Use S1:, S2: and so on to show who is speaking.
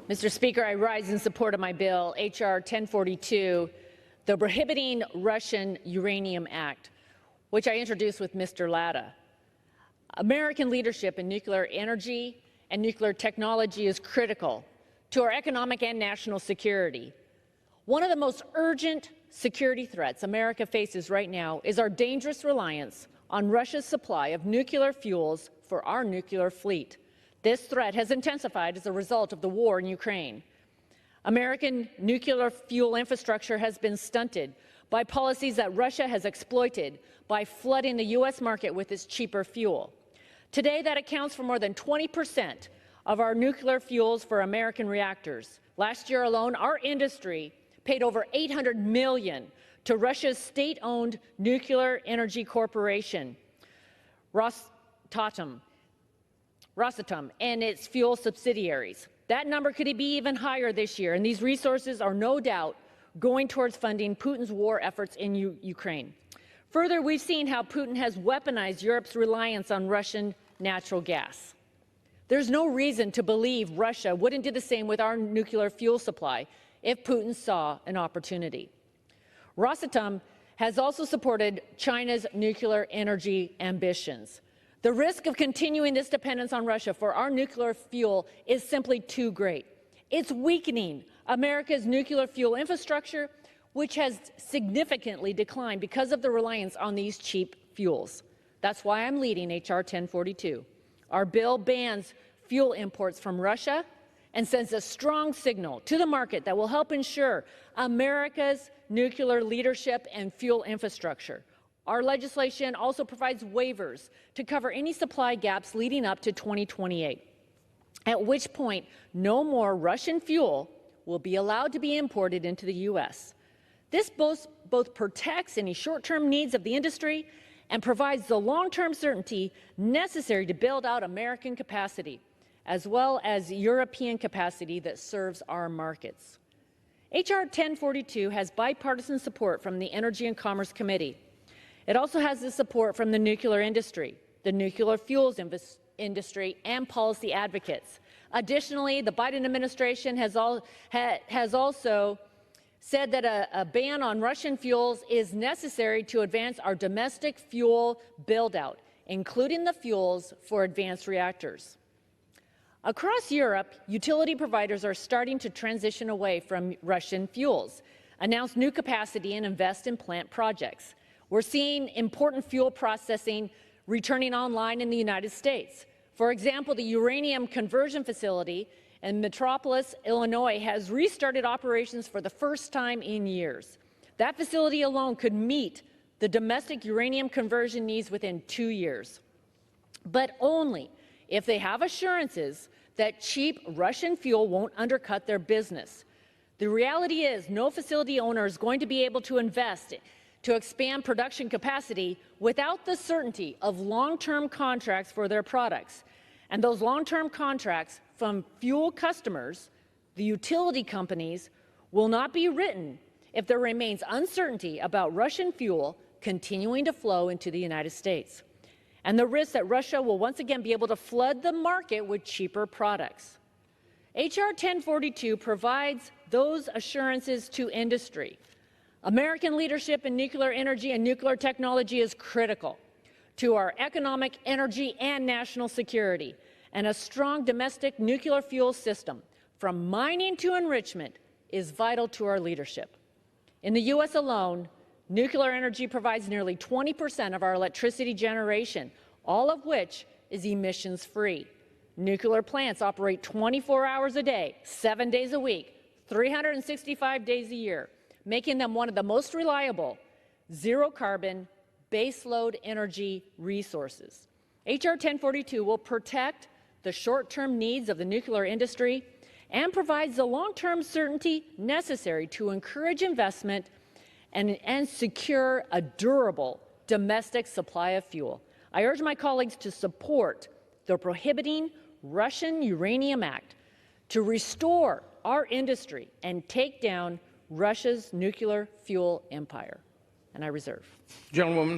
S1: Mr. Speaker, I rise in support of my bill, H.R. 1042, the Prohibiting Russian Uranium Act, which I introduced with Mr. Latta. American leadership in nuclear energy and nuclear technology is critical to our economic and national security. One of the most urgent security threats America faces right now is our dangerous reliance on Russia's supply of nuclear fuels for our nuclear fleet. This threat has intensified as a result of the war in Ukraine. American nuclear fuel infrastructure has been stunted by policies that Russia has exploited by flooding the U.S. market with its cheaper fuel. Today, that accounts for more than 20% of our nuclear fuels for American reactors. Last year alone, our industry paid over $800 million to Russia's state-owned nuclear energy corporation, Rosatom, and its fuel subsidiaries. That number could be even higher this year, and these resources are no doubt going towards funding Putin's war efforts in Ukraine. Further, we've seen how Putin has weaponized Europe's reliance on Russian natural gas. There's no reason to believe Russia wouldn't do the same with our nuclear fuel supply if Putin saw an opportunity. Rosatom has also supported China's nuclear energy ambitions. The risk of continuing this dependence on Russia for our nuclear fuel is simply too great. It's weakening America's nuclear fuel infrastructure, which has significantly declined because of the reliance on these cheap fuels. That's why I'm leading H.R. 1042. Our bill bans fuel imports from Russia and sends a strong signal to the market that will help ensure America's nuclear leadership and fuel infrastructure. Our legislation also provides waivers to cover any supply gaps leading up to 2028, at which point no more Russian fuel will be allowed to be imported into the U.S. This both protects any short-term needs of the industry and provides the long-term certainty necessary to build out American capacity, as well as European capacity that serves our markets. H.R. 1042 has bipartisan support from the Energy and Commerce Committee. It also has the support from the nuclear industry, the nuclear fuels industry, and policy advocates. Additionally, the Biden administration has also said that a ban on Russian fuels is necessary to advance our domestic fuel build-out, including the fuels for advanced reactors. Across Europe, utility providers are starting to transition away from Russian fuels, announce new capacity, and invest in plant projects. We're seeing important fuel processing returning online in the United States. For example, the uranium conversion facility in Metropolis, Illinois, has restarted operations for the first time in years. That facility alone could meet the domestic uranium conversion needs within 2 years, but only if they have assurances that cheap Russian fuel won't undercut their business. The reality is no facility owner is going to be able to invest to expand production capacity without the certainty of long-term contracts for their products. And those long-term contracts from fuel customers, the utility companies, will not be written if there remains uncertainty about Russian fuel continuing to flow into the United States, and the risk that Russia will once again be able to flood the market with cheaper products. H.R. 1042 provides those assurances to industry. American leadership in nuclear energy and nuclear technology is critical to our economic, energy, and national security, and a strong domestic nuclear fuel system, from mining to enrichment, is vital to our leadership. In the U.S. alone, nuclear energy provides nearly 20% of our electricity generation, all of which is emissions-free. Nuclear plants operate 24 hours a day, 7 days a week, 365 days a year, making them one of the most reliable, zero-carbon, baseload energy resources. H.R. 1042 will protect the short-term needs of the nuclear industry and provides the long-term certainty necessary to encourage investment and secure a durable domestic supply of fuel. I urge my colleagues to support the Prohibiting Russian Uranium Act to restore our industry and take down Russia's nuclear fuel empire. And I reserve.
S2: Gentlewoman.